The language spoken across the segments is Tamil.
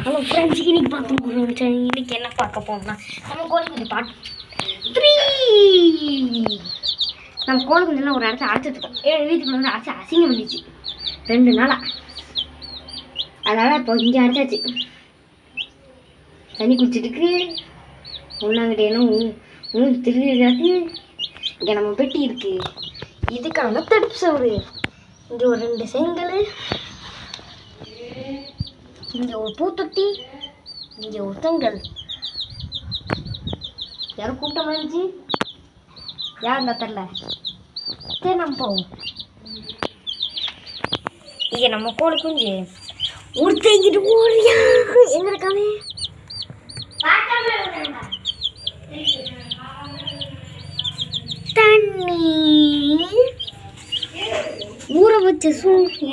ஹலோ ஃப்ரெண்ட்ஸ், இன்னைக்கு பார்த்து இன்னைக்கு என்ன பார்க்க போனோம்னா நம்ம கோழிக்குஞ்சு பார்ட் 3. நம்ம கோழிக்குஞ்செல்லாம் ஒரு இடத்துல அடைச்சிட்ருக்கோம். வீட்டுக்குள்ள வந்து அடைச்சி அசிங்கம் பண்ணிச்சு 2 நாளாக. அதனால் இப்போ இங்கே அடைச்சாச்சு. தண்ணி குடிச்சிட்டுக்கு ஒன்றாங்கிட்டேனும் திரும்பி கிடக்கு. இங்கே நம்ம பெட்டி இருக்குது. இதுக்கான தடுப்பு சவுறு. இங்கே ஒரு 2 செங்கல், இங்கே ஒரு பூத்தொட்டி, இங்கே ஒரு செங்கல். யாரும் கூட்டம் இருந்துச்சு, யார் இருந்தா தெரில. சரி நம்ம போவோம். இங்கே நம்ம கோழி குஞ்சு ஒருத்தங்கிட்டு ஓடியா எங்க இருக்காவே. தண்ணி ஊற வச்ச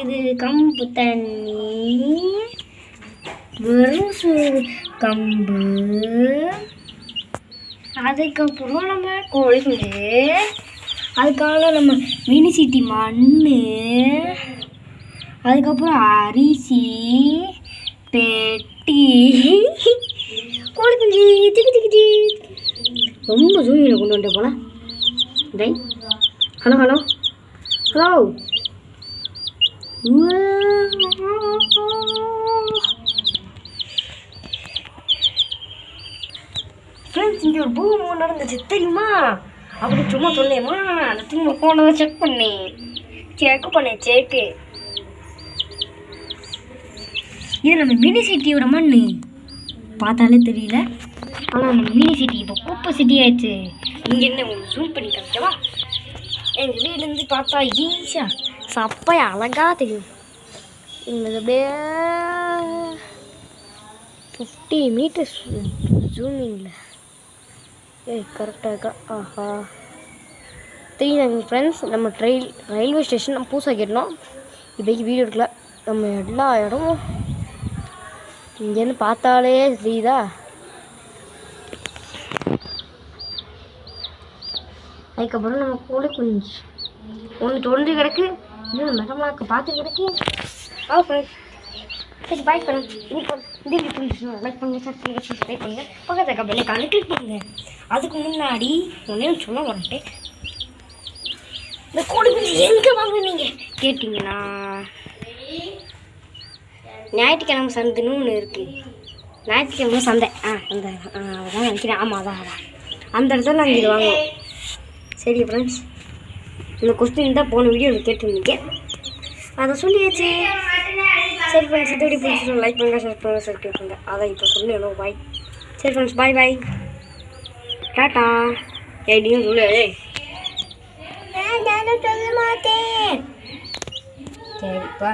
இது கம்பு தண்ணி, வெறும் கம்பு. அதுக்கப்புறம் நம்ம கோழி குஞ்சு, அதுக்காக நம்ம மினி சிட்டி மண், அதுக்கப்புறம் அரிசி பெட்டி. கோழி குஞ்சு திக்கு ரொம்ப சூழ்நிலை கொண்டு வந்துட்டு போல. டை ஹலோ ஹலோ ஹலோ. ஃப்ரெண்ட்ஸ், இங்கே ஒரு பூமி நடந்துச்சு தெரியுமா? அப்படி சும்மா சொல்லேம்மா, நான் திரும்ப ஃபோனை செக் பண்ணேன். செக்கு இது நம்ம மினி சிட்டியோட மண். பார்த்தாலே தெரியல, ஆனால் நம்ம மினி சிட்டி இப்போ குப்பை சிட்டி ஆயிடுச்சு. இங்கே என்ன உங்களுக்கு ஜூம் பண்ணி காமிச்சவா? எங்கள் வீடுலேருந்து பார்த்தா ஈஸியாக சப்பையா அழகாக தெரியும். இந்த அப்படியே 50 மீட்டர்ஸ் ஜூமிங்கில் கரெக்டாக இருக்கா? ஆஹா தெரியுதாங்க ஃப்ரெண்ட்ஸ், நம்ம ரயில்வே ஸ்டேஷன் நம்ம புதுசாக கேட்டோம். இப்போதைக்கு வீடியோ எடுக்கல. நம்ம எல்லா இடமும் இங்கேருந்து பார்த்தாலே தெரியுதா? அதுக்கப்புறம் நம்ம கோழி குஞ்சு ஒன்று தொண்டு கிடக்கு, இன்னும் மெட்டமாக்க பார்த்து கிடக்கு. ஃப்ரெண்ட்ஸ், சரி பாய் ஃப்ரெண்ட்ஸ். இந்த வீடியோ பிடிச்சிருந்தா லைக் பண்ணுங்கள், சப்ஸ்கிரைப் பண்ணுங்கள், பக்கத்தில் பெல் ஐகானை கிளிக் பண்ணுங்கள். அதுக்கு முன்னாடி ஒன்றே சொல்ல வந்துட்டேன். இந்த கோழி குஞ்சு எங்கே வாங்குனீங்க கேட்டிங்கன்னா, ஞாயிற்றுக்கிழமை சந்தைன்னு ஒன்று இருக்குது. ஞாயிற்றுக்கிழமை சந்தை அந்த அதான் நினைக்கிறேன். ஆமாம் அதான் அந்த இடத்துல நாங்கள் இது வாங்குவோம். சரி ஃப்ரெண்ட்ஸ், இந்த கொஸ்டின் தான் போன வீடியோவில் கேட்டுருந்தீங்க, அதை சொல்லியாச்சு. சரி ஃப்ரெண்ட்ஸ், இந்த வீடியோ பிடிச்சிட்டு லைக் பண்ணுங்கள், ஷேர் பண்ணுங்கள், சப்ஸ்கிரைப் பண்ணுங்கள். அதை இப்போ சொல்லணும். பாய். சரி ஃப்ரெண்ட்ஸ், பாய் பாய், டாட்டா. ஐடியும் சொல்லு. நான் சொல்ல மாட்டேன். சரிப்பா.